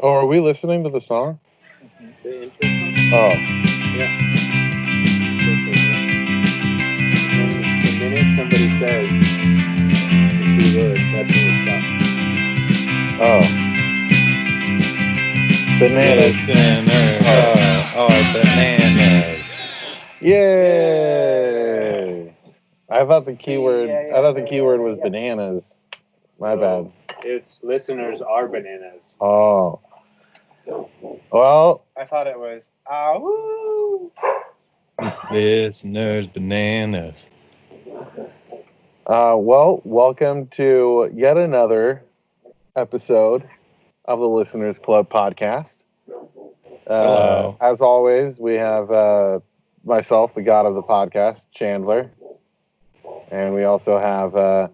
Oh, are we listening to the song? The intro song? Oh. Yeah. And the minute somebody says the key word, that's when we stop. Oh. Bananas. Listeners are bananas. Yay! I thought the keyword. I thought the keyword was bananas. My bad. It's listeners are bananas. Oh. Well. I thought it was woo. Listeners bananas. Well, welcome to yet another episode of the Listeners Club podcast. Hello. As always, we have myself, the god of the podcast, Chandler. And we also have the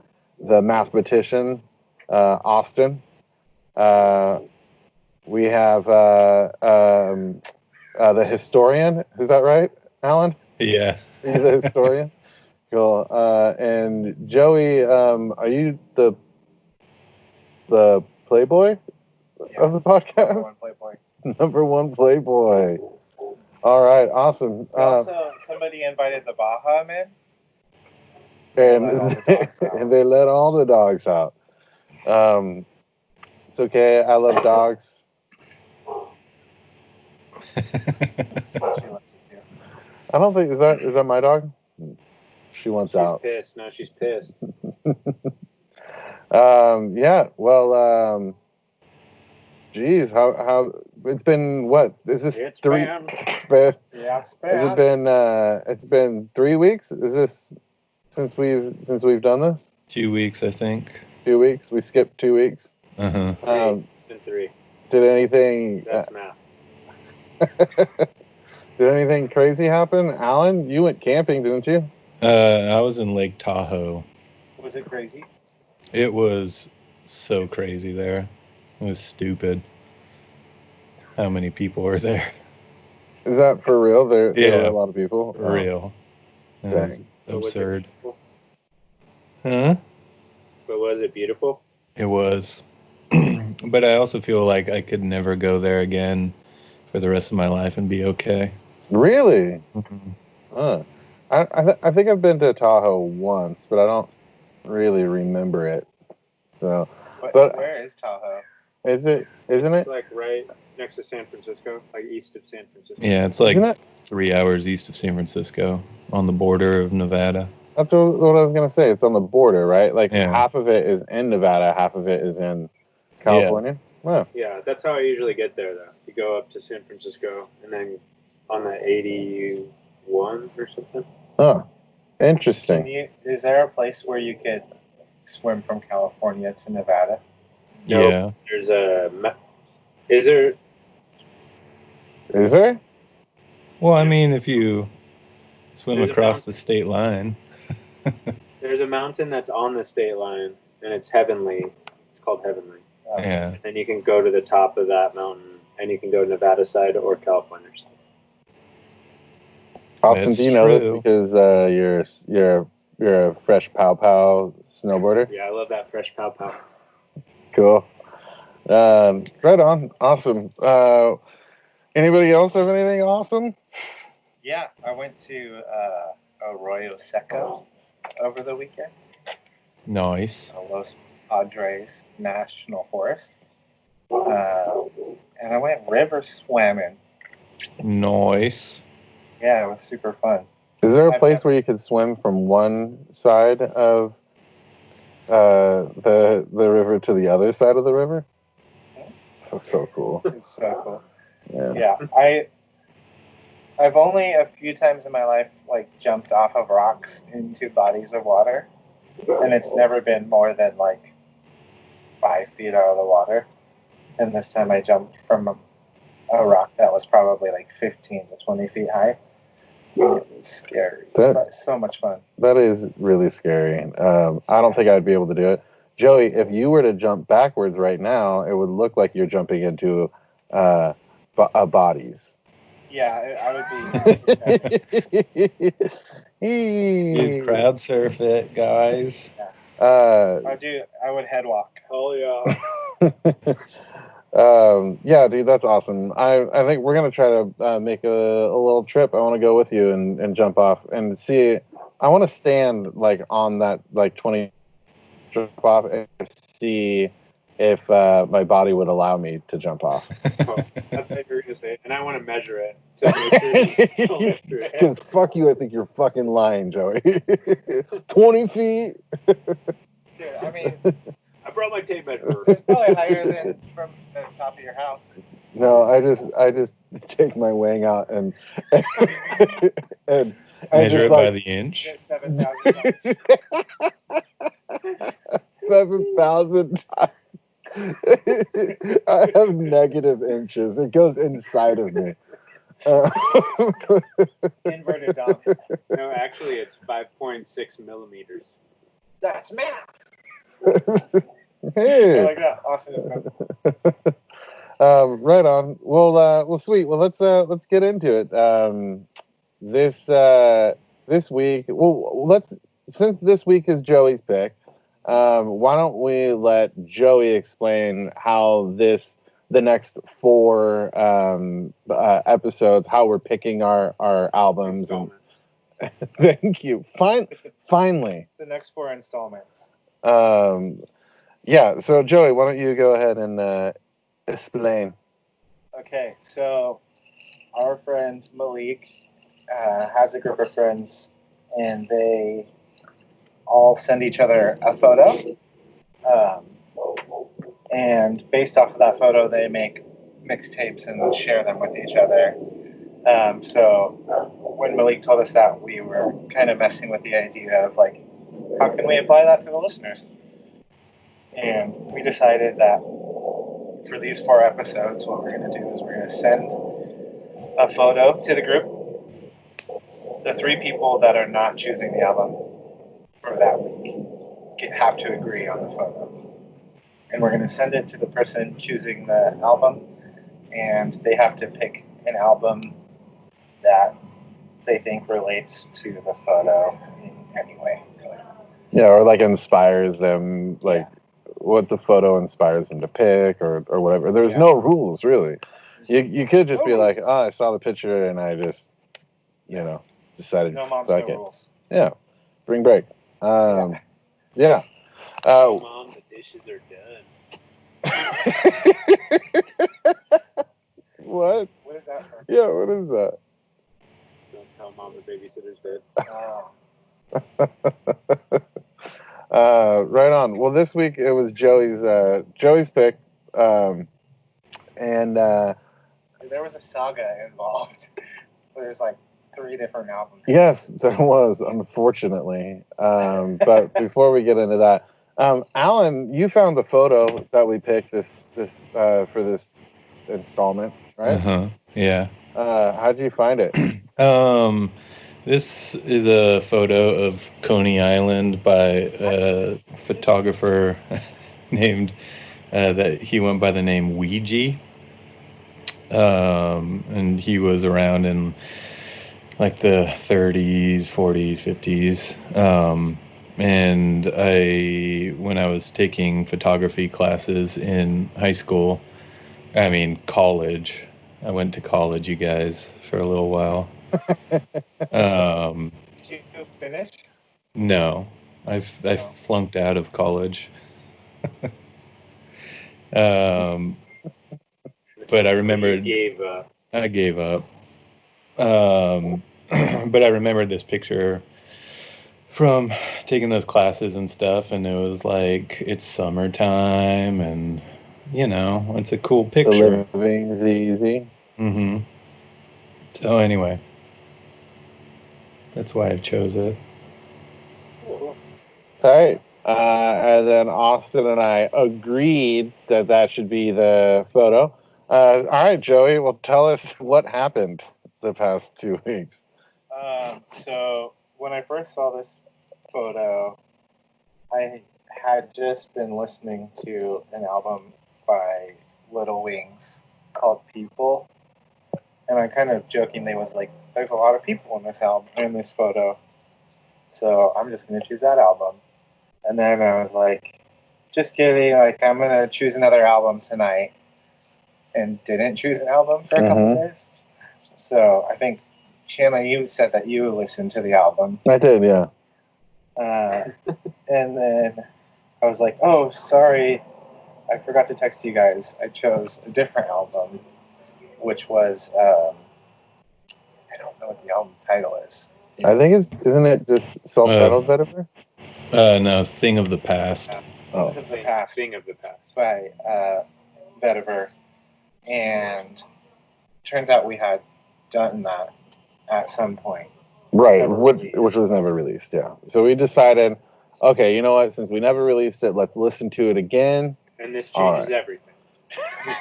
mathematician, Austin. We have the historian. Is that right, Alan? Yeah. He's a historian. Cool. And Joey, are you the playboy of the podcast? Number one playboy. Number one playboy. All right, awesome. Also, somebody invited the Baja man. And they let all the dogs out. It's okay. I love dogs. I don't think is that my dog. She wants out. She's pissed. No, she's pissed. Yeah. Well. Geez, how it's been? What is this? It's 3? been. It's been. Yeah, it's Has it been? It's been 3 weeks. Is this since we've done this? 2 weeks, I think. 2 weeks. We skipped 2 weeks. Uh-huh. It's been 3. Did anything? That's math. Did anything crazy happen, Alan? You went camping, didn't you? I was in Lake Tahoe. Was it crazy? It was so crazy there. It was stupid. How many people were there? Is that for real? There were Yeah. a lot of people. For real. It was Dang. absurd. But Huh? was it beautiful? It was. But I also feel like I could never go there again for the rest of my life and be okay. Really? Mm-hmm. I think I've been to Tahoe once, but I don't really remember it. So, but where is Tahoe? isn't It's it? like right next to San Francisco, like east of San Francisco. Yeah, it's like Isn't it? 3 hours east of San Francisco on the border of Nevada. That's what I was gonna say. It's on the border, right? Like Yeah. half of it is in Nevada, half of it is in California. Oh, Yeah, that's how I usually get there, though. You go up to San Francisco and then on the 81 or something. oh, interesting. Is there a place where you could swim from California to Nevada? Nope. Yeah. There's is there? Is there? Well, I mean, if you swim There's a across the state line. There's a mountain that's on the state line, and it's heavenly. It's called Heavenly. Yeah. And you can go to the top of that mountain, and you can go Nevada side or California side. Austin, That's do you know this true. because you're a fresh pow pow snowboarder? Yeah, I love that fresh pow pow. Cool. Right on. Awesome. Anybody else have anything awesome? Yeah, I went to Arroyo Seco over the weekend. Nice. Los Padres National Forest. And I went river swimming. Nice. Yeah, it was super fun. Is there a I've place never- where you could swim from one side of the river to the other side of the river? So cool. It's so cool. Yeah. Yeah, I've only a few times in my life like jumped off of rocks into bodies of water, and it's never been more than like 5 feet out of the water. And this time I jumped from a rock that was probably like 15 to 20 feet high. It was scary, but so much fun. That is really scary. I don't think I'd be able to do it. Joey, if you were to jump backwards right now, it would look like you're jumping into bodies. Yeah, I would be. You crowd surf it, guys. I would head walk. Oh yeah. Yeah, dude, that's awesome. I think we're gonna try to make a little trip. I want to go with you and jump off and see. I want to stand like on that like 20 jump off and see if my body would allow me to jump off. Oh, I thought you were gonna say, and I want to measure it to make sure it's still true. Because fuck you, I think you're fucking lying, Joey. 20 feet. Dude, I mean, I brought my tape measure. it's probably higher than from the top of your house. No, I just take my wang out and and Measure just it by the inch. Get 7,000 7,000 times. I have negative inches. It goes inside of me. inverted dom. No, actually, it's 5.6 millimeters. That's math. I Hey. like that. Austin is math. Right on. Well, sweet. Well, let's get into it. This week, since this week is Joey's pick, why don't we let Joey explain how the next 4 episodes, how we're picking our albums. And, thank you. Finally. The next 4 installments. Yeah. So Joey, why don't you go ahead and explain? Okay, so our friend Malik has a group of friends, and they all send each other a photo. And based off of that photo, they make mixtapes and share them with each other. So when Malik told us that, we were kind of messing with the idea of like, how can we apply that to the listeners? And we decided that for these 4 episodes, what we're going to do is we're going to send a photo to the group. The 3 people that are not choosing the album for that week have to agree on the photo. And we're going to send it to the person choosing the album, and they have to pick an album that they think relates to the photo in any way. Yeah, or like inspires them, like what the photo inspires them to pick, or whatever. There's no rules really. You could just be like, oh, I saw the picture and I just, decided. No moms, fuck no it. rules. Yeah, spring break. Yeah. Mom, the dishes are done. What? What is that for? Yeah, what is that? Don't tell Mom the babysitter's dead. Right on. Well, this week it was Joey's pick, and there was a saga involved. There's like 3 different albums. Yes, there was, unfortunately. But before we get into that, Alan, you found the photo that we picked this for this installment, right? Yeah. How'd you find it? This is a photo of Coney Island by a photographer named that he went by the name Ouija. And he was around in like the 30s, 40s, 50s. And when I was taking photography classes in high school, college, I went to college, you guys, for a little while. Did you finish? No, I flunked out of college. But I remembered. I gave up. But I remembered this picture from taking those classes and stuff, and it was like it's summertime, and it's a cool picture. The living's easy. Mm-hmm. So anyway, that's why I chose it. All right. And then Austin and I agreed that should be the photo. All right, Joey. Well, tell us what happened the past 2 weeks. So when I first saw this photo, I had just been listening to an album by Little Wings called People, and I kind of jokingly was like, "There's a lot of people in this album, in this photo, so I'm just gonna choose that album." And then I was like, "Just kidding! Like I'm gonna choose another album tonight." and didn't choose an album for a couple days. So I think, Shanna, you said that you listened to the album. I did, yeah. And then I was like, oh, sorry, I forgot to text you guys. I chose a different album, which was, I don't know what the album title is. I think isn't it just self-titled Vetiver? No, Thing of the Past. Things of the Past. Thing of the Past. By Vetiver. And turns out we had done that at some point. Right, which was never released, yeah. So we decided, okay, you know what? Since we never released it, let's listen to it again. And this changes everything.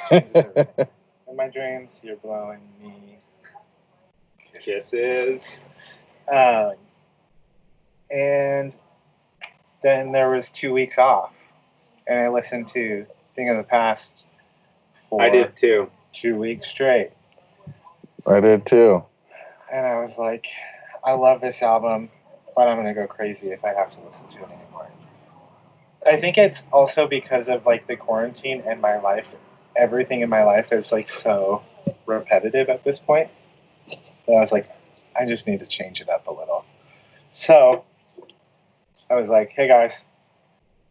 In my dreams, you're blowing me kisses. And then there was 2 weeks off, and I listened to Thing of the Past for I did too. 2 weeks straight. I did too. And I was like, I love this album, but I'm gonna go crazy if I have to listen to it anymore. I think it's also because of like the quarantine and my life. Everything in my life is like so repetitive at this point. So I was like, I just need to change it up a little. So I was like, hey guys,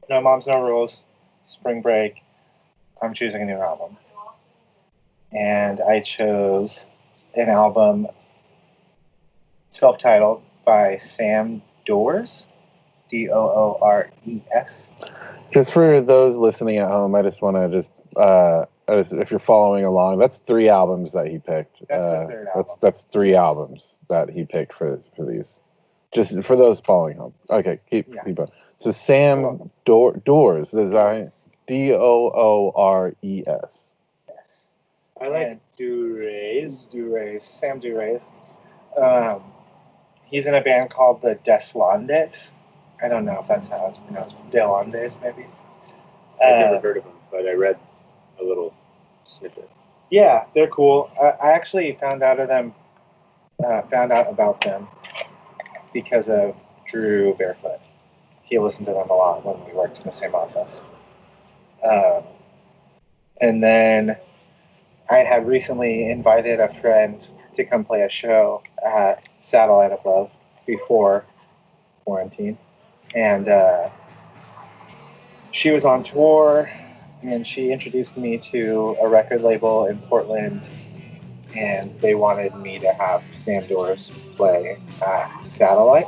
no moms, no rules. Spring break. I'm choosing a new album. And I chose an album self-titled by Sam Doors. Doores. Just for those listening at home, I just want to if you're following along, that's 3 albums that he picked. That's the third album. That's 3 albums that he picked for these. Just for those following home. Okay, keep going. So Sam Doors, design Doores. Yes. I like Durays. Sam Durays. He's in a band called the Deslandes. I don't know if that's how it's pronounced. Deslandes, maybe. I've never heard of them, but I read a little snippet. Yeah, they're cool. I actually found out about them because of Drew Barefoot. He listened to them a lot when we worked in the same office. And then I had recently invited a friend to come play a show at Satellite of Love before quarantine. And she was on tour, and she introduced me to a record label in Portland, and they wanted me to have Sam Doors play at Satellite.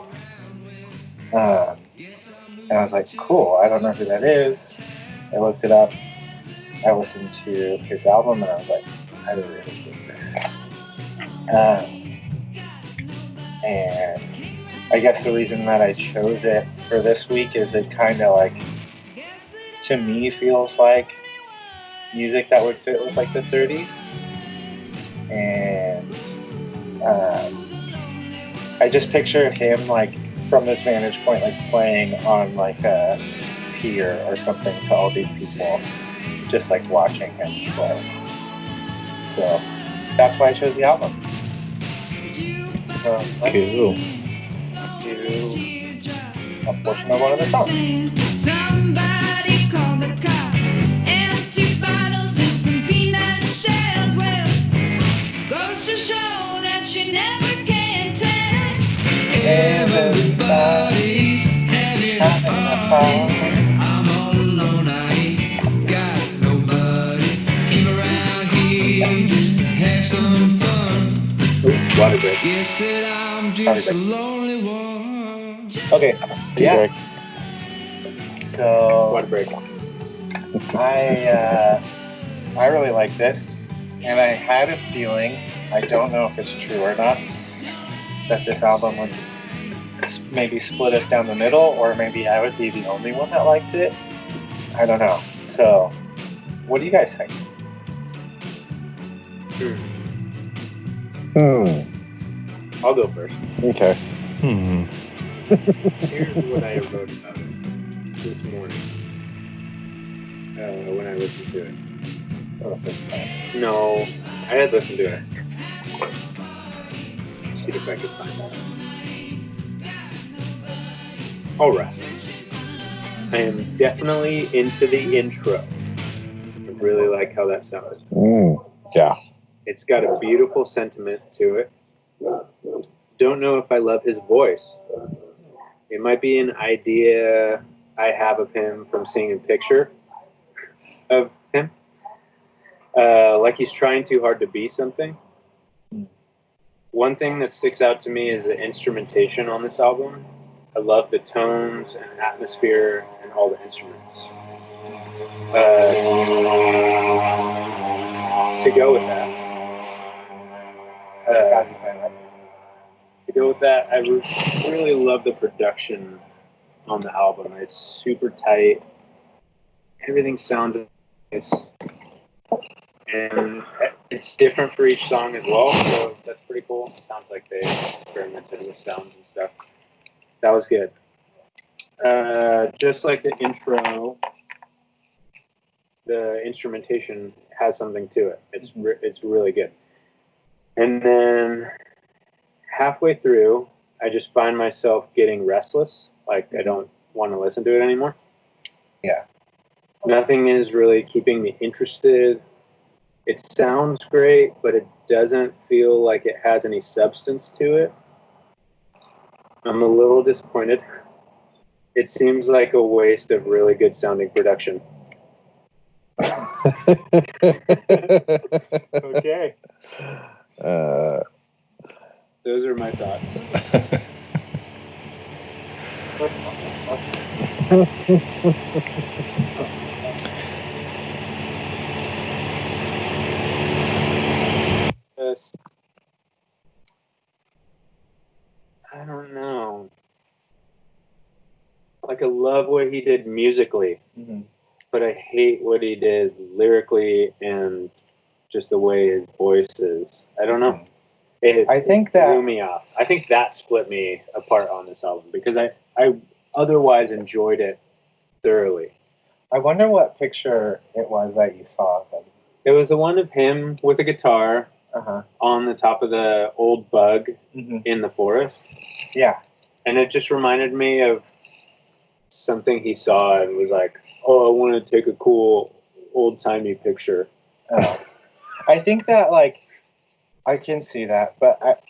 And I was like, cool, I don't know who that is. I looked it up. I listened to his album, and I was like, I really dig this. And I guess the reason that I chose it for this week is it kind of like, to me, feels like music that would fit with like the 30s. And I just picture him like from this vantage point, like playing on like a pier or something to all these people, just like watching him play. So that's why I chose the album. So Cool. A portion of one of the songs. Somebody call the cops. Empty bottles and some peanut shells. Well, goes to show that you never can tell. Everybody's having fun. I'm all alone. I ain't got nobody. Came around here just to have some fun. Water break. Guess that I'm just a lonely one. Okay, yeah. So Water break. I really like this, and I had a feeling, I don't know if it's true or not, that this album would maybe split us down the middle, or maybe I would be the only one that liked it. I don't know. So, what do you guys think? I'll go first. Okay. Here's what I wrote about it this morning when I listened to it. For the first time. No, I had listened to it. See if I could find it. Alright. I am definitely into the intro. really like how that sounds. Yeah. It's got a beautiful sentiment to it. Don't know if I love his voice. It might be an idea I have of him from seeing a picture of him. Like he's trying too hard to be something. One thing that sticks out to me is the instrumentation on this album. I love the tones and atmosphere and all the instruments. To go with that, I really love the production on the album. It's super tight. Everything sounds nice. And it's different for each song as well, so that's pretty cool. Sounds like they experimented with sounds and stuff. That was good. Just like the intro, the instrumentation has something to it. It's really good. And then halfway through, I just find myself getting restless. Like I don't want to listen to it anymore. Yeah. Nothing is really keeping me interested. It sounds great, but it doesn't feel like it has any substance to it. I'm a little disappointed. It seems like a waste of really good sounding production. Okay. Those are my thoughts. I don't know. Like I love what he did musically, but I hate what he did lyrically and just the way his voice is. I don't know. I think that threw me off. I think that split me apart on this album because I otherwise enjoyed it thoroughly. I wonder what picture it was that you saw of him. It was the one of him with a guitar on the top of the old bug in the forest. Yeah. And it just reminded me of something he saw and was like, oh, I want to take a cool old-timey picture. I think that, like, I can see that, but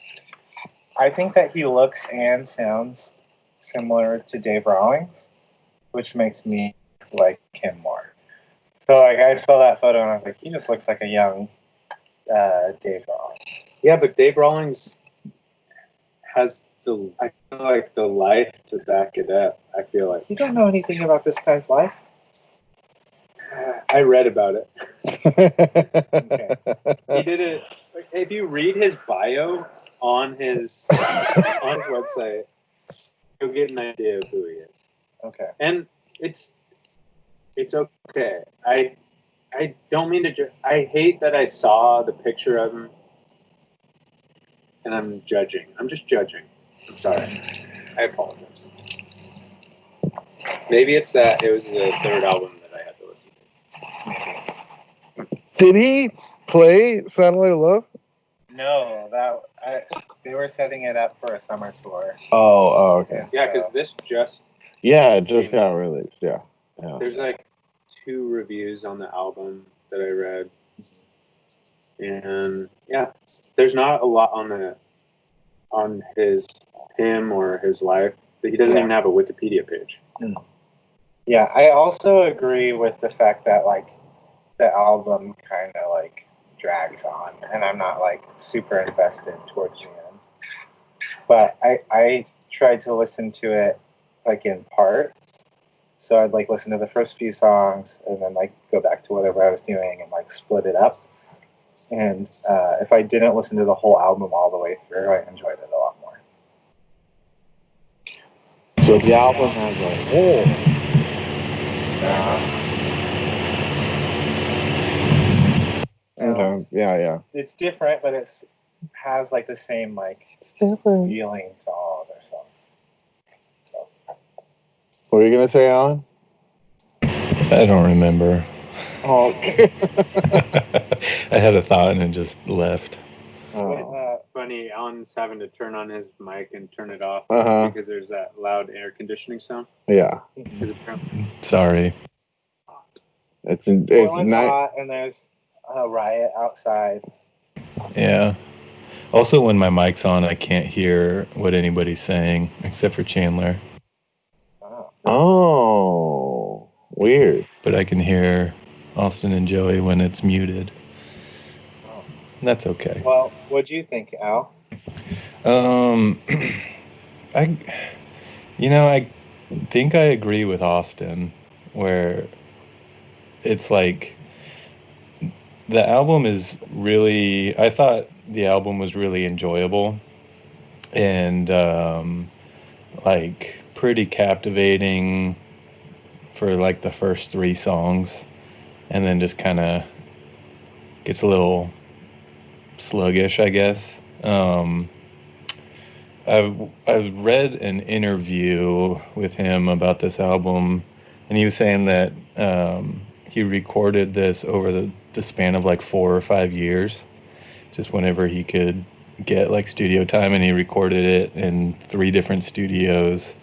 I think that he looks and sounds similar to Dave Rawlings, which makes me like him more. So, like, I saw that photo and I was like, he just looks like a young Dave Rawlings. Yeah, but Dave Rawlings has I feel like the life to back it up. I feel like you don't know anything about this guy's life. I read about it. Okay. He did it. If you read his bio on his website, you'll get an idea of who he is. Okay. And it's okay. I don't mean to. I hate that I saw the picture of him, and I'm judging. I'm just judging. I'm sorry. I apologize. Maybe it's that it was the third album that I had to listen to. Did he play Satellite of Love? No, they were setting it up for a summer tour. Oh, okay. Yeah, because this just... Yeah, it just got released, yeah. There's like 2 reviews on the album that I read. And, yeah, there's not a lot on him or his life. He doesn't even have a Wikipedia page. Yeah, I also agree with the fact that, like, the album kind of, like, drags on, and I'm not, like, super invested towards the end. But I tried to listen to it, like, in parts. So I'd, like, listen to the first few songs, and then, like, go back to whatever I was doing and, like, split it up. And if I didn't listen to the whole album all the way through, I enjoyed it a lot more. So the album has a whole... Okay. Yeah. It's different, but it has like the same like feeling to all their songs. So. What were you gonna say, Alan? I don't remember. Oh. I had a thought and it just left. It's funny, Alan's having to turn on his mic and turn it off because there's that loud air conditioning sound. Yeah. Sorry. It's Portland's not. hot, and there's a riot outside. Yeah. Also, when my mic's on, I can't hear what anybody's saying except for Chandler. Oh. Oh, weird. But I can hear Austin and Joey when it's muted. Oh. That's okay. Well, what'd you think, Al? I think I agree with Austin, where it's like the album is really. I thought the album was really enjoyable, and like pretty captivating for like the first 3 songs, and then just kind of gets a little sluggish, I guess. I've read an interview with him about this album, and he was saying that he recorded this over the span of like 4 or 5 years, just whenever he could get like studio time, and he recorded it in 3 different studios,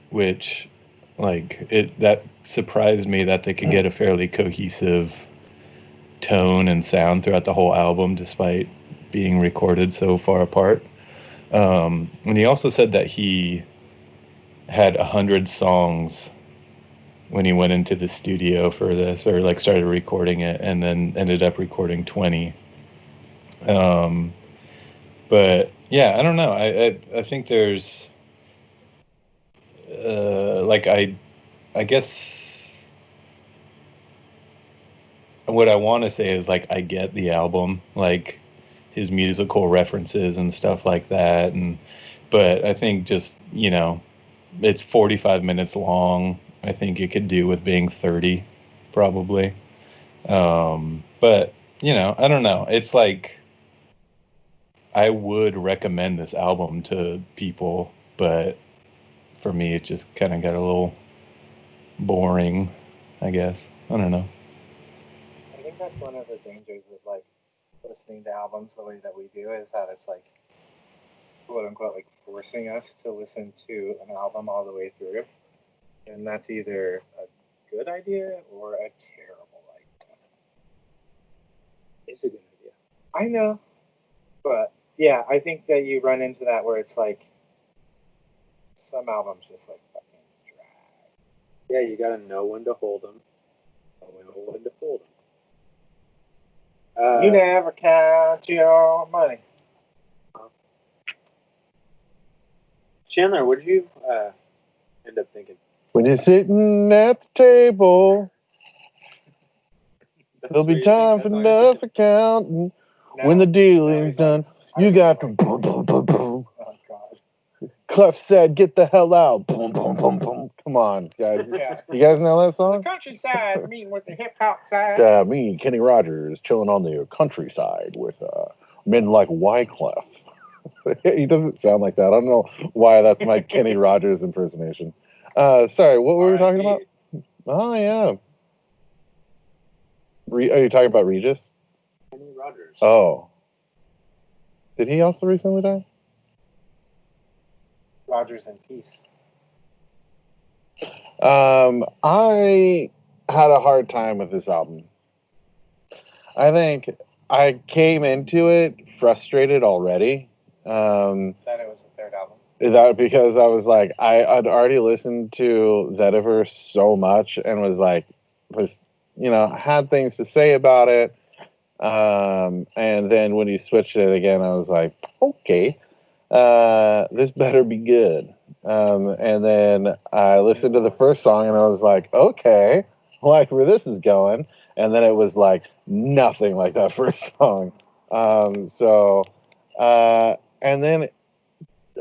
which that surprised me that they could get a fairly cohesive tone and sound throughout the whole album despite being recorded so far apart. And he also said that he had 100 songs when he went into the studio for this, or like started recording it, and then ended up recording 20. But yeah, I don't know. I think there's I guess what I want to say is like I get the album, like his musical references and stuff like that, but I think just it's 45 minutes long. I think it could do with being 30, probably. But I don't know. It's like I would recommend this album to people, but for me, it just kind of got a little boring, I guess. I don't know. I think that's one of the dangers of like listening to albums the way that we do, is that it's like, quote unquote, like forcing us to listen to an album all the way through, and that's either a good idea or a terrible idea. It's a good idea. I know, but yeah, I think that you run into that where it's like some albums just like fucking drag. Yeah, you gotta know when to hold them, know when to fold them. You never count your money. Chandler, what did you end up thinking? When you're sitting at the table, there'll be time for enough accounting. When the dealing's done, you got to boom, boom, boom, boom. Oh God. Clef said, "Get the hell out!" Boom, boom, boom, boom. Come on, guys. Yeah. You guys know that The song? countryside meeting with the hip hop side. It's me, Kenny Rogers, chilling on the countryside with men like Wyclef. He doesn't sound like that. I don't know why that's my Kenny Rogers impersonation. Sorry, what were we talking about? Oh, yeah. Are you talking about Regis? Kenny Rogers. Oh. Did he also recently die? Rogers in peace. I had a hard time with this album. I think I came into it frustrated already. That it was the third album. That because I was like, I'd already listened to Vetiver so much and was had things to say about it. And then when he switched it again, I was like, okay, this better be good. And then I listened to the first song and I was like, okay, I like where this is going. And then it was like nothing like that first song. And then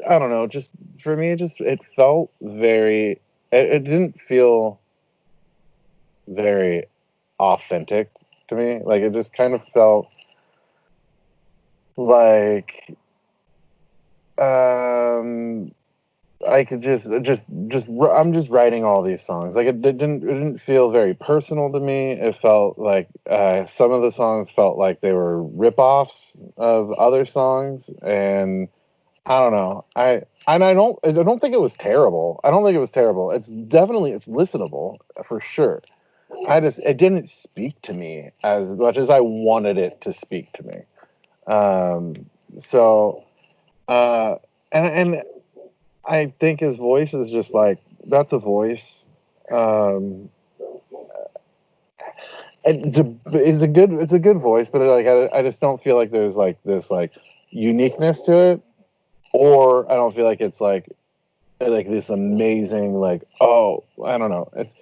I don't know, just for me, it felt very, it didn't feel very authentic to me. Like it just kind of felt like I could just I'm just writing all these songs. Like it didn't feel very personal to me. It felt like some of the songs felt like they were rip-offs of other songs, and I don't know. I don't think it was terrible. I don't think it was terrible. It's listenable for sure. It didn't speak to me as much as I wanted it to speak to me. Um, so uh, and I think his voice is just like that's a voice. Um, it's a good voice, but like I just don't feel like there's like this like uniqueness to it, or I don't feel like it's like this amazing like oh I don't know it's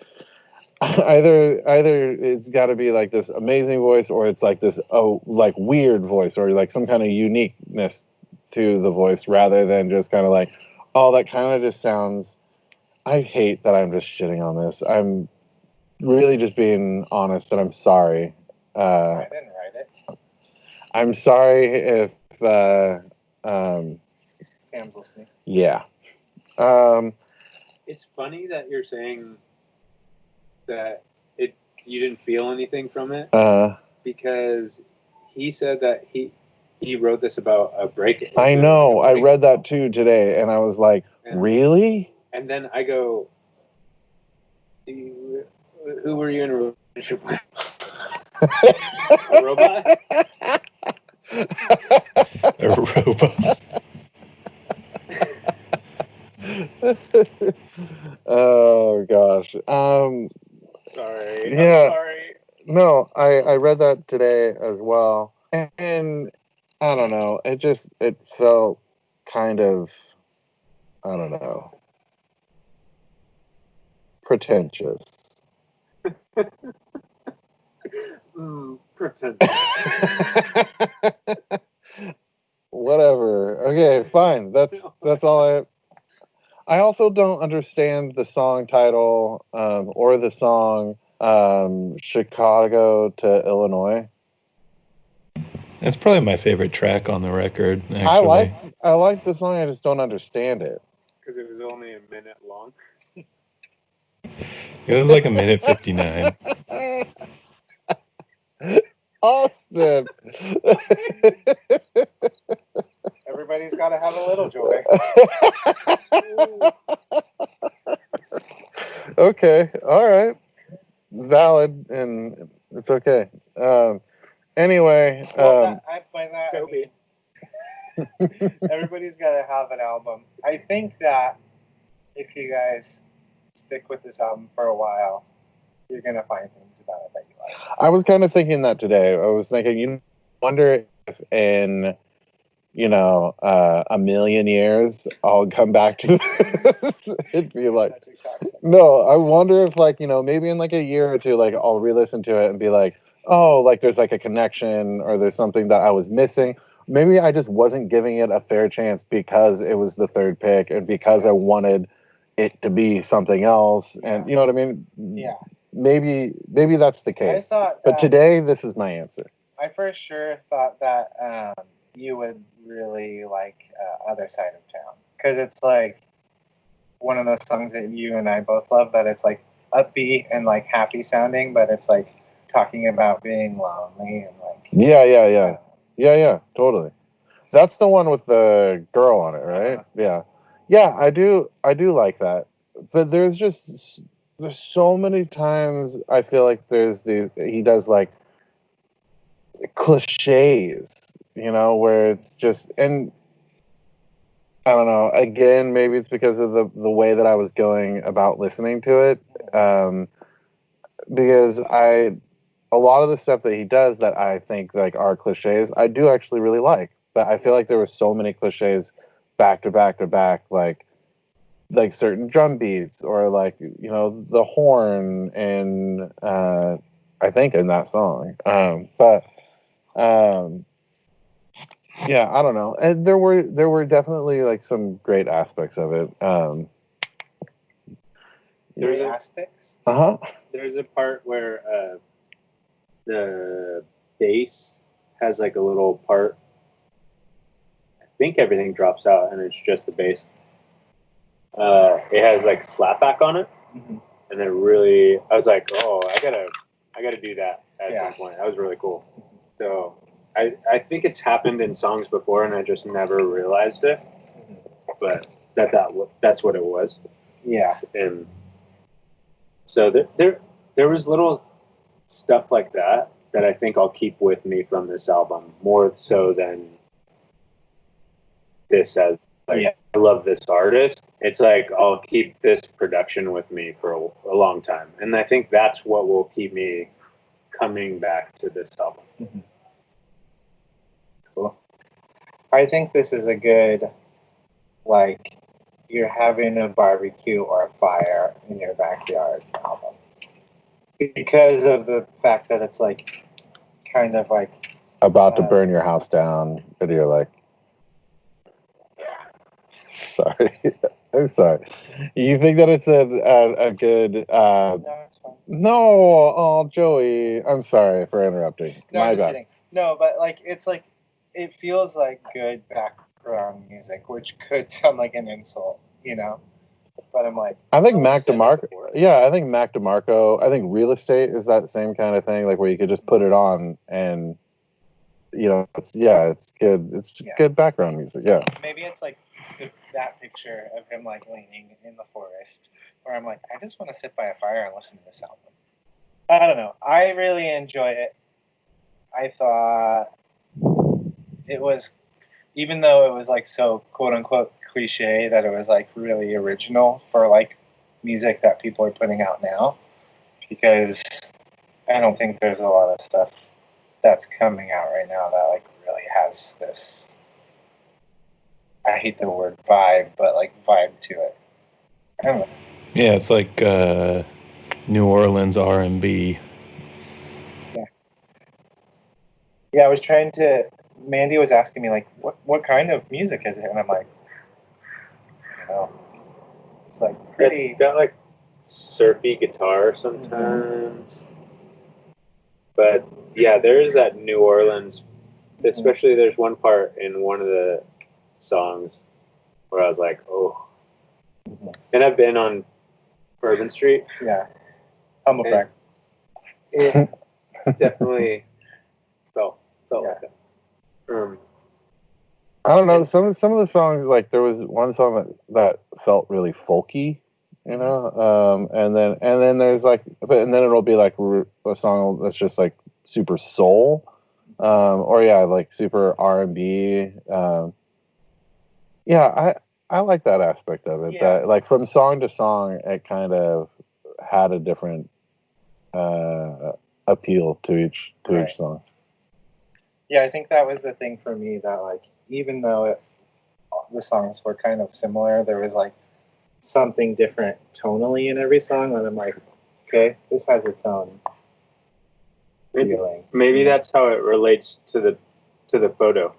either it's got to be like this amazing voice or it's like this oh like weird voice or like some kind of uniqueness to the voice rather than just kind of like oh that kind of just sounds. I hate that I'm just shitting on this. I'm really just being honest and I'm sorry. I didn't write it. I'm sorry if um, Sam's listening. yeah. It's funny that you're saying that you didn't feel anything from it because he said that he wrote this about a break. I know. I read that too today, and I was like, really? And then I go, who were you in a relationship with? A robot? A robot. Oh gosh. Sorry. Yeah. I'm sorry. No, I read that today as well, and I don't know. It felt kind of I don't know pretentious. Pretentious. Whatever. Okay, fine. That's all I also don't understand the song title or the song Chicago to Illinois. It's probably my favorite track on the record, actually. I like the song, I just don't understand it. Because it was only a minute long. It was like a minute 59. Austin! Everybody's got to have a little joy. Okay, all right. Valid, and it's okay. Anyway. By that, I mean, everybody's got to have an album. I think that if you guys stick with this album for a while, you're going to find things about it that you like. I was kind of thinking that today. I was thinking, wonder if in, a million years, I'll come back to this. It'd be like, no, I wonder if like, maybe in like a year or two, like I'll re-listen to it and be like, oh, like there's like a connection or there's something that I was missing. Maybe I just wasn't giving it a fair chance because it was the third pick and because I wanted it to be something else. And you know what I mean? Yeah. Maybe that's the case. But today, this is my answer. I for sure thought that you would really like Other Side of Town. Because it's like one of those songs that you and I both love, that it's like upbeat and like happy sounding, but it's like talking about being lonely and like... Yeah, totally. That's the one with the girl on it, right? Yeah, I do like that. But there's so many times I feel like he does like cliches, where it's just, and I don't know, again, maybe it's because of the way that I was going about listening to it. Because a lot of the stuff that he does that I think like are cliches, I do actually really like. But I feel like there were so many cliches back to back to back, like certain drum beats or like, the horn and I think in that song. Yeah, I don't know. And there were definitely like some great aspects of it. There's aspects? There's a part where the bass has like a little part. I think everything drops out and it's just the bass. It has like slapback on it, and then I was like, oh, I gotta do that at some point. That was really cool. So I think it's happened in songs before, and I just never realized it. but that's what it was. Yeah. And so there was little stuff like that I think I'll keep with me from this album more so than this as like I love this artist. It's like I'll keep this production with me for a long time, and I think that's what will keep me coming back to this album. Mm-hmm. Cool. I think this is a good, like, you're having a barbecue or a fire in your backyard album. Because of the fact that it's, like, kind of like... About to burn your house down, and you're like... Sorry. I'm sorry. You think that it's a good... no, it's fine. No! Oh, Joey. I'm sorry for interrupting. No, My I'm just bad. kidding. No, but, like, it's, like, it feels like good background music, which could sound like an insult, you know? But I'm like... I think Oh, Mac I've said that DeMarco... before. Yeah, I think Mac DeMarco... I think Real Estate is that same kind of thing, like, where you could just put it on and... You know, it's good. It's just good background music. Yeah. Maybe it's like that picture of him like leaning in the forest, where I'm like, I just want to sit by a fire and listen to this album. I don't know. I really enjoy it. I thought it was, even though it was like so quote unquote cliche, that it was like really original for like music that people are putting out now, because I don't think there's a lot of stuff that's coming out right now that like really has this, I hate the word vibe, but like vibe to it. I don't know. Yeah, it's like New Orleans R&B. Yeah, I was trying to, Mandy was asking me like, what kind of music is it? And I'm like, you know, it's like pretty... It's got like surfy guitar sometimes. But yeah, there is that New Orleans, especially there's one part in one of the songs where I was like, oh. And I've been on Bourbon Street. Yeah. Humble brag. It definitely felt like that. I don't know. Some of the songs, like there was one song that felt really folky, you know, and then there's like, and then it'll be like a song that's just like super soul, or like super R&B. Yeah, I like that aspect of it. Yeah. That like from song to song, it kind of had a different appeal to each song. Yeah, I think that was the thing for me, that like, even though the songs were kind of similar, there was like something different tonally in every song, and I'm like, okay, this has its own feeling. Maybe that's how it relates to the photo,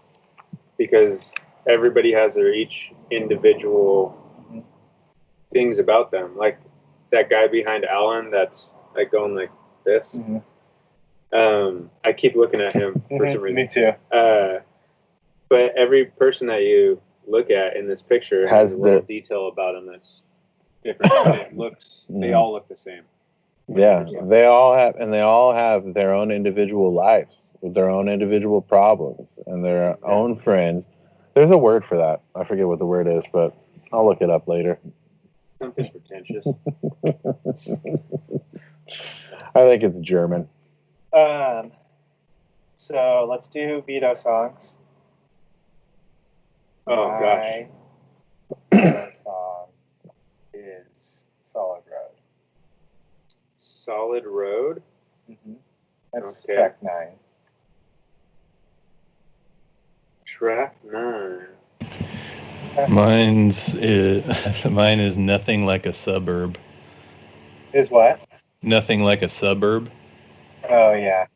because everybody has their each individual things about them. Like that guy behind Alan that's like going like this. I keep looking at him for some reason. Me too. But every person that you look at in this picture has a little detail about him that's different. It looks, they all look the same. Yeah, they all have their own individual lives with their own individual problems and their own friends. There's a word for that. I forget what the word is, but I'll look it up later. Something pretentious. I think it's German. So let's do Vito songs. Oh gosh. My song is Solid Road. Solid Road? That's Okay. track 9. Track 9. Mine is Nothing Like a Suburb. Is what? Nothing Like a Suburb. Oh, yeah.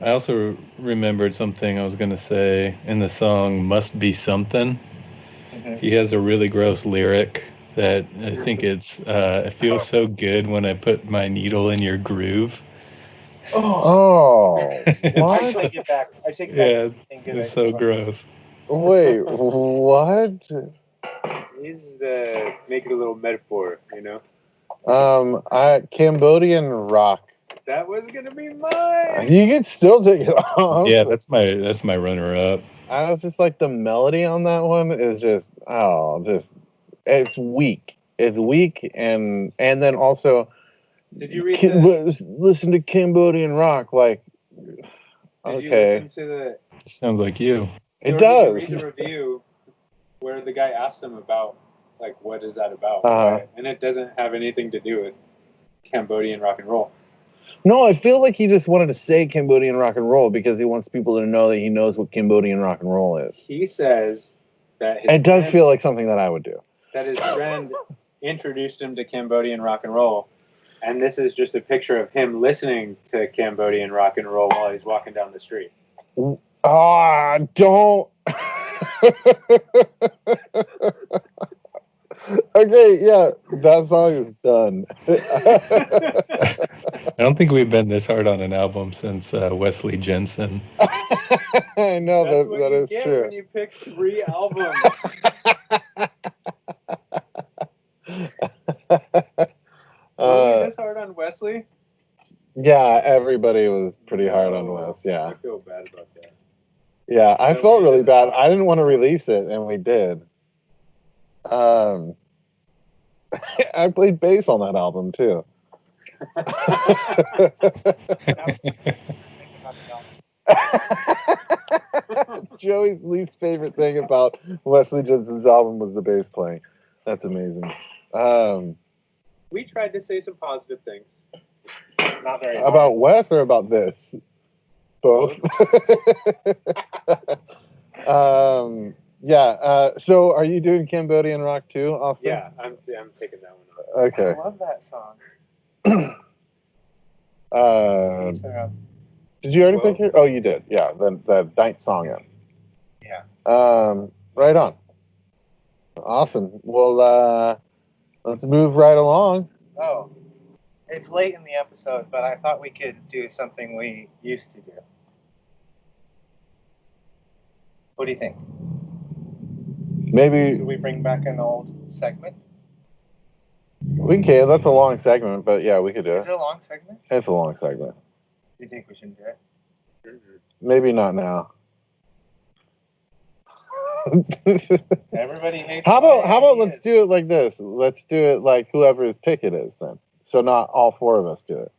I also remembered something I was going to say in the song Must Be Something. He has a really gross lyric that I think it feels so good when I put my needle in your groove. Oh, I take it back. I take it back. Yeah, it's so gross. Wait, what? He's make it a little metaphor, you know? Cambodian rock. That was gonna be mine. You can still take it off. Yeah, that's my runner-up. I was just like the melody on that one is just it's weak. It's weak, and then also Did you read listen to Cambodian rock like. Did Okay. you listen to the? Sounds like you. It Or does. Did you read the review where the guy asked him about like what is that about? Uh-huh. And it doesn't have anything to do with Cambodian rock and roll. No, I feel like he just wanted to say Cambodian rock and roll because he wants people to know that he knows what Cambodian rock and roll is. He says that It does feel like something that I would do. That his friend introduced him to Cambodian rock and roll, and this is just a picture of him listening to Cambodian rock and roll while he's walking down the street. Ah, don't. Okay, yeah, that song is done. I don't think we've been this hard on an album since Wesley Jensen. I know That's that is get true. when you pick 3 albums. Were we this hard on Wesley? Yeah, everybody was pretty hard on Wes. Yeah, I feel bad about that. yeah, I So felt we really just bad. talked I didn't want to about it. release it, and we did. I played bass on that album too. Joey's least favorite thing about Wesley Jensen's album was the bass playing. That's amazing. We tried to say some positive things. Not very About Wes or about this? Both. Yeah. So, are you doing Cambodian rock too, Austin? Yeah, I'm taking that one off. I Okay. love that song. Did you already Well- pick your? Oh, you did. Yeah, the ninth song in. Yeah. Right on. Awesome. Well, let's move right along. Oh, it's late in the episode, but I thought we could do something we used to do. What do you think? Maybe Do we bring back an old segment? we can. That's a long segment, but yeah, we could do Is it. it a long segment? It's a long segment. Do you think we should do it? Maybe not now. Everybody hates. How my about let's ideas. do it like this? Let's do it like whoever's pick it is then. So not all 4 of us do it.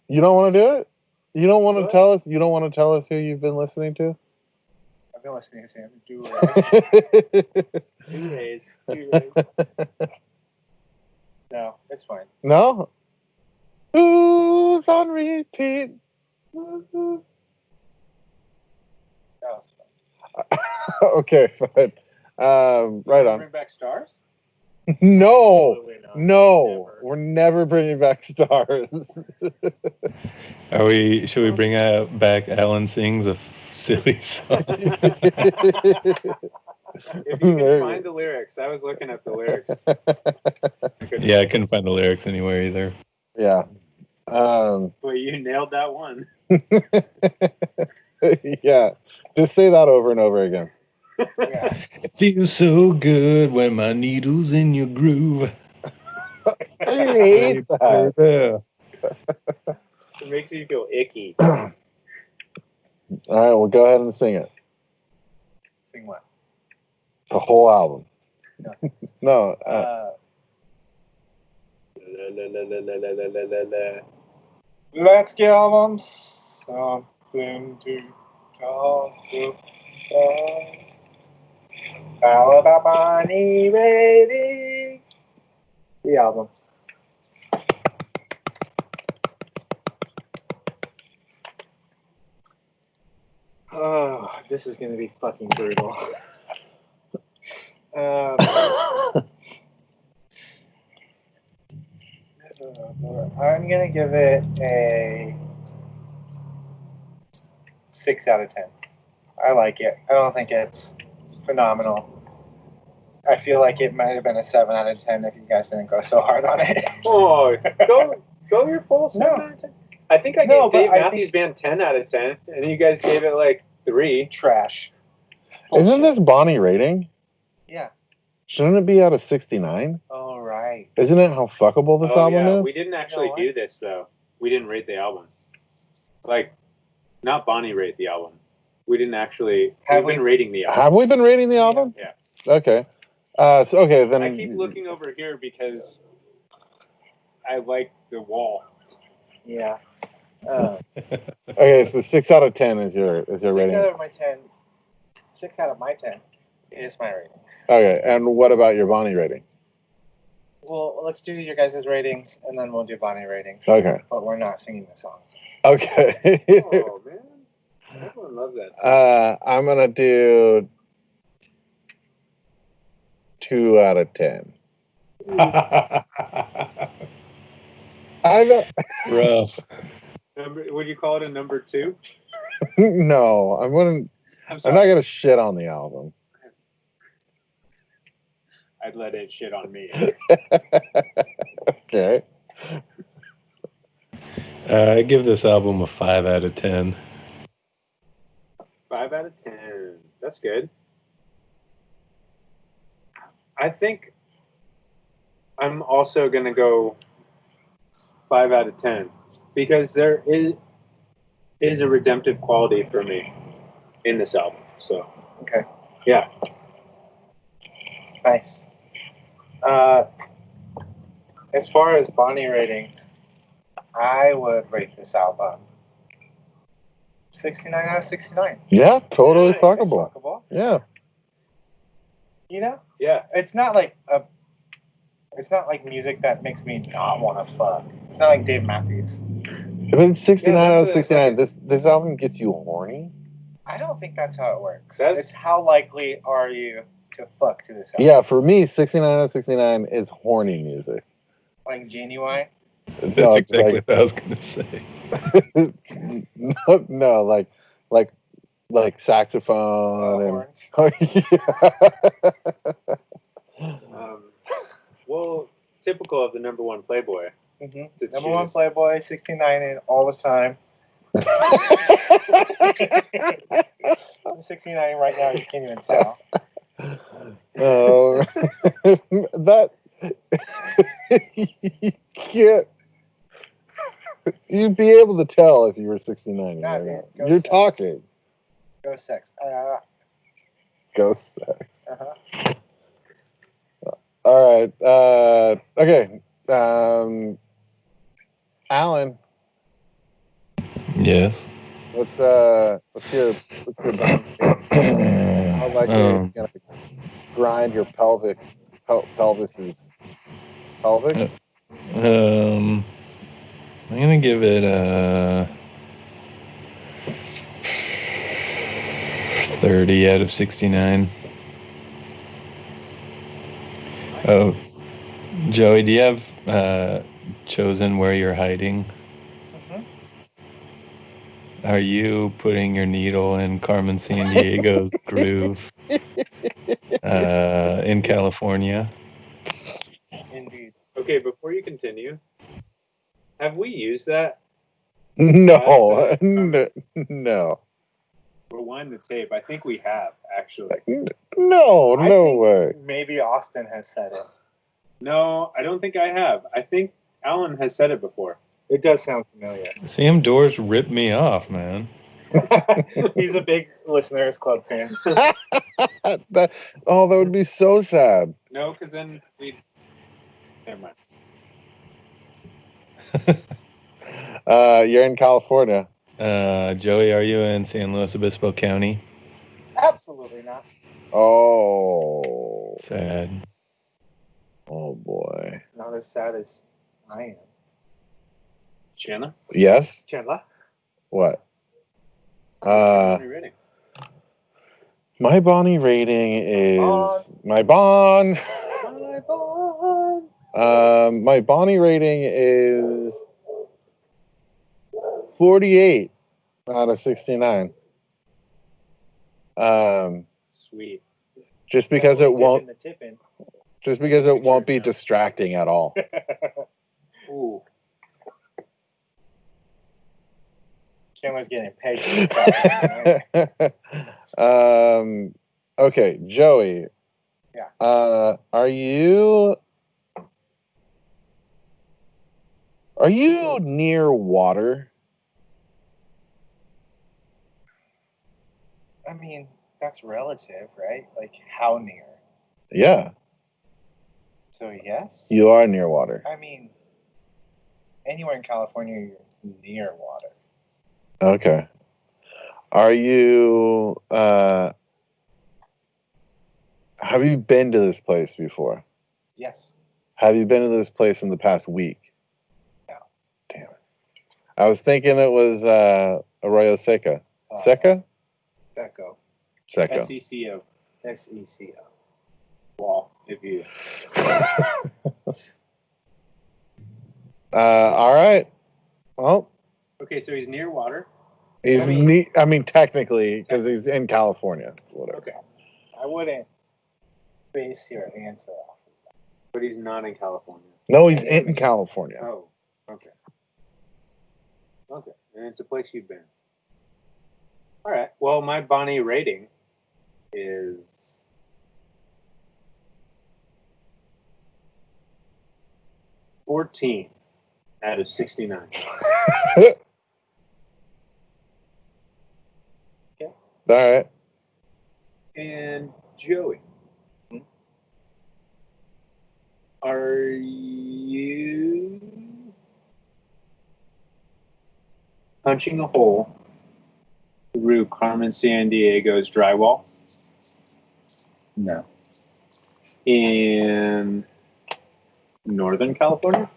You don't want to do it? You don't want to What? tell us? You don't want to tell us who you've been listening to? I've been listening to Sam do Anyways, No, it's fine. No? Who's on repeat? That was fun. Okay, fine. Right on. Bring back stars? No, Absolutely not. no, Never. we're never bringing back stars. Should we bring back Alan Sings a silly song? If you can find the lyrics, I was looking at the lyrics. Yeah, I couldn't find the lyrics anywhere either. Yeah. Well, you nailed that one. Yeah. Just say that over and over again. Yeah. It feels so good when my needle's in your groove. I hate that. It makes me feel icky. All right, well, go ahead and sing it. Sing what? The whole album. No. No. Let's give them something to talk about. How about Bonnie Baby? The album. Oh, this is gonna be fucking brutal. I'm gonna give it a 6 out of 10. I like it. I don't think it's phenomenal. I feel like it might have been a 7 out of 10 if you guys didn't go so hard on it. Oh, go your full 7 out of 10. I think I gave No, but Dave I Matthews Band 10 out of 10, and you guys gave it like 3. Trash. Isn't this Bonnie rating? Yeah. Shouldn't it be out of 69? All right. Isn't it how fuckable this album is? We didn't actually No, do this though. We didn't rate the album. Like Not Bonnie rate the album. We didn't actually. Have We've been we- rating the album. Have we been rating the album? Yeah. Okay. Okay, then. I keep looking over here because I like the wall. Yeah. Okay, so 6 out of 10 is your 6 rating. out of my 10. 6 out of my 10 is my rating. Okay, and what about your Bonnie rating? Well, let's do your guys' ratings, and then we'll do Bonnie ratings. Okay. But we're not singing the song. Okay. Oh man, everyone loves that song. I'm gonna do 2 out of 10. I got Rough. Would you call it a number 2? no. I wouldn't. I'm not gonna shit on the album. I'd let it shit on me. Okay. I give this album a 5 out of 10. 5 out of 10. That's good. I think I'm also gonna go 5 out of 10 because there is a redemptive quality for me in this album. So Okay. yeah. Nice. As far as Bonnie ratings, I would rate this album 69 out of 69. Yeah, totally Nice. It's fuckable. fuckable. Yeah. You know, Yeah. it's not like music that makes me not want to fuck. It's not like Dave Matthews. If it's 69 Yeah, out of that's 69, this album gets you horny? I don't think that's how it works. That's- It's how likely are you to fuck to this album? Yeah, for me, 69 out of 69 is horny music. Like Genuine. That's No, it's exactly like- what I was going to say. no, like saxophone and Horns. oh, yeah. Well, typical of the number 1 Playboy. Mm-hmm. To Number 1 choose. Playboy, 69 in all the time. I'm 69 right now. You can't even tell. Oh, that you can't. You'd be able to tell if you were 69. Nah, right? man, go You're sex. talking. Go sex. Ghost sex. Uh-huh. All right. Okay. Alan, Yes. what's your band? How likely are you gonna grind your pelvis's pelvic? I'm going to give it a 30 out of 69. Oh, Joey, do you have chosen where you're hiding? Mhm. Are you putting your needle in Carmen Sandiego's groove in California? Indeed. Okay, before you continue, have we used that? No, That's, no, Rewind the tape. I think we have, actually. no, I no think way. Maybe Austin has said it. No, I don't think I have. I think Alan has said it before. It does sound familiar. Sam Doors ripped me off, man. He's a big Listeners Club fan. That would be so sad. No, because then we. Never mind. You're in California. Joey, are you in San Luis Obispo County? Absolutely not. Oh, Sad. oh boy. Not as sad as I am. Chandler? Yes. Chandler? What? What are you reading? My Bonnie rating is Bond. my Bond. My boy. My Bonnie rating is 48 out of 69. Sweet. Just because it won't, The tip in. just because it won't be distracting at all. Ooh. Chandler's getting paid for this. Okay, Joey. Yeah. Are you near water? I mean, that's relative, right? Like, how near? Yeah, So, yes? you are near water. I mean, anywhere in California, you're near water. Okay. Are you? Have you been to this place before? Yes. Have you been to this place in the past week? No. Damn it. I was thinking it was Arroyo Seca. Seca? Seco. Seco. SECO. SECO. Wall, if you. All right. Well, Okay, so he's near water. he's I mean- technically, because he's in California. Whatever. Okay. I wouldn't base your answer off. But he's not in California. No, he's in California. Oh, okay. Okay, and it's a place you've been. All right. Well, my Bonnie rating is 14 out of 69. All right. And Joey, are you punching a hole through Carmen Sandiego's drywall No. in Northern California?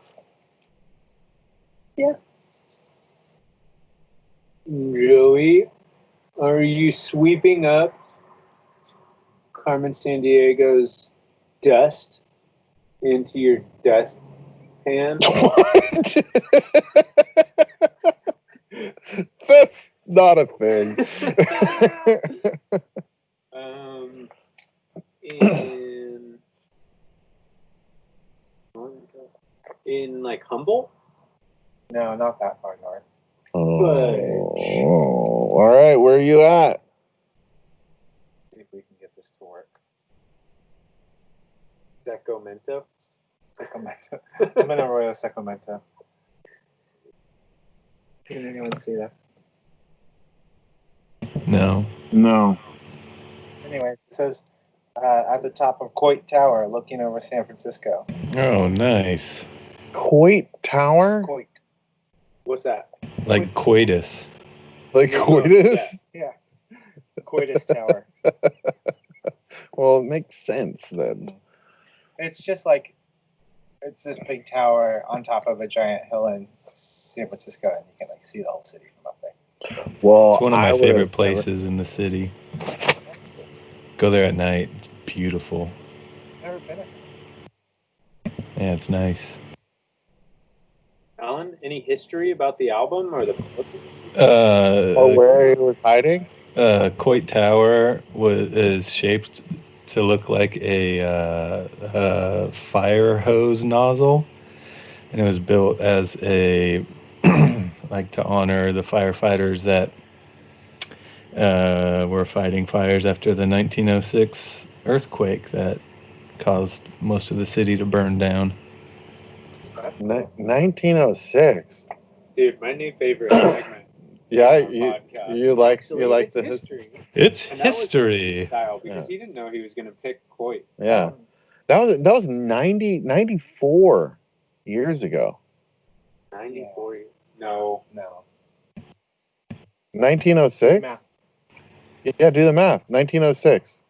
Yeah. Joey, are you sweeping up Carmen Sandiego's dust into your dust pan? What? That's not a thing. In like Humboldt? No, not that far north. Oh, all right. Where are you at? See if we can get this to work. Sacramento? Sacramento. I'm in Arroyo Sacramento. Did anyone see that? No. No. Anyway, it says at the top of Coit Tower, looking over San Francisco. Oh, nice. Coit Tower? Coit. What's that? Like coitus. Like coitus? Yeah. Coitus Tower. Well, it makes sense then. It's just like, it's this big tower on top of a giant hill in San Francisco, and you can like see the whole city from up there. Well, It's one of my I would've favorite never- places in the city. Go there at night. It's beautiful. Never been it. Yeah, it's nice. Alan, any history about the album or the book? Or where he was hiding? Coit Tower is shaped to look like a fire hose nozzle, and it was built as a like to honor the firefighters that were fighting fires after the 1906 earthquake that caused most of the city to burn down. 1906. Dude, my new favorite segment. Yeah, on our you podcast. like Actually, you like it's the history. It's And that was history. style because he didn't know he was going to pick Coit. Yeah. That was 94 years ago. 94. No. No. 1906? Math. Yeah, do the math. 1906.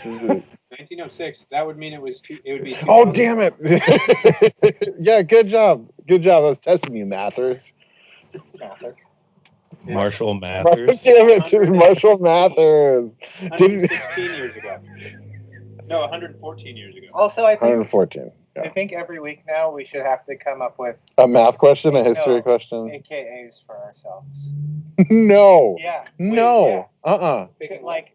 1906. That would mean it would be. Oh, damn it. Yeah, good job. Good job. I was testing you, Mathers. Mather. Marshall Damn Mathers. it, Marshall Mathers. 116 years ago. No, 114 years ago. Also, I think 114. I think every week now we should have to come up with A math question, a history No. question? AKAs for ourselves. No. Yeah. No. Uh-uh. Picking Like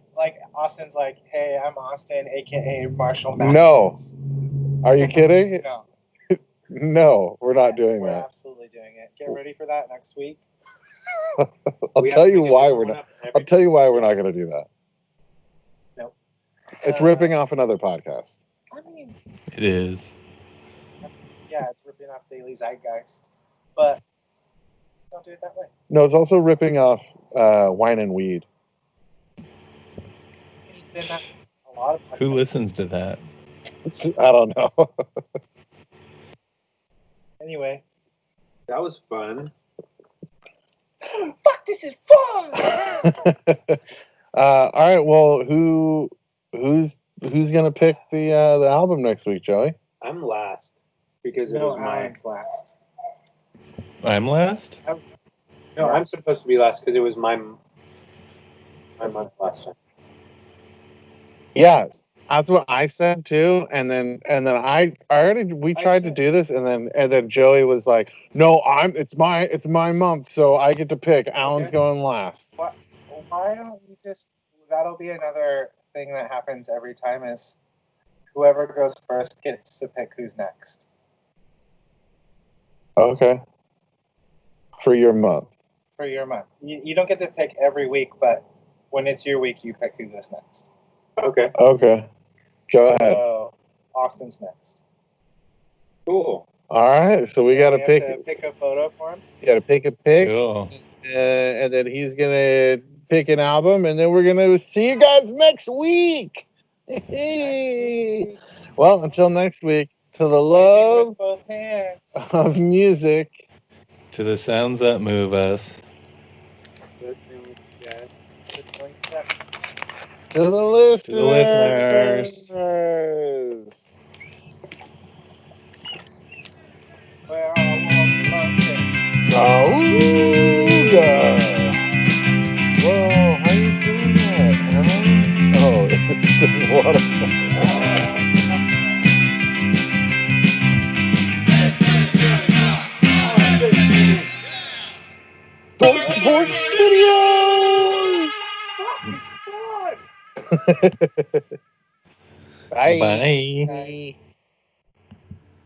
Austin's like, hey, I'm Austin, AKA Marshall Mathers. No. Are you kidding? No. No, we're not doing We're that. absolutely doing it. Get ready for that next week. I'll We have tell to you make why this we're one not. up every- I'll tell you why we're not going to do that. Nope. It's ripping off another podcast. I mean, It is. yeah, it's ripping off Daily Zeitgeist, but don't do it that way. No, it's also ripping off Wine and Weed. been a lot of Who listens to that? I don't know. Anyway. That was fun. Fuck, this is fun! All right. Well, who's gonna pick the album next week, Joey? I'm last because it No, was my. Alan's last. I'm last? No, I'm supposed to be last because it was my month last time. Yeah, that's what I said too. And then we tried to do this, and then Joey was like, "No, it's my month, so I get to pick. Alan's going last." Why don't you just? That'll be another thing that happens every time. Is whoever goes first gets to pick who's next. Okay. For your month. For your month, you don't get to pick every week, but when it's your week, you pick who goes next. Okay. Okay. Go ahead. So Austin's next. Cool. All right. So we got to pick a photo for him. You got to pick a pick, Cool. and then he's gonna pick an album, and then we're gonna see you guys next week. Well, until next week, to the love With both hands. of music. To the sounds that move us. To the listeners. To the listeners. Well, I want something. Auga. Whoa, how you doing that, Alan? Oh, it's a waterfall. Porch Studios! Bye. Bye. Bye.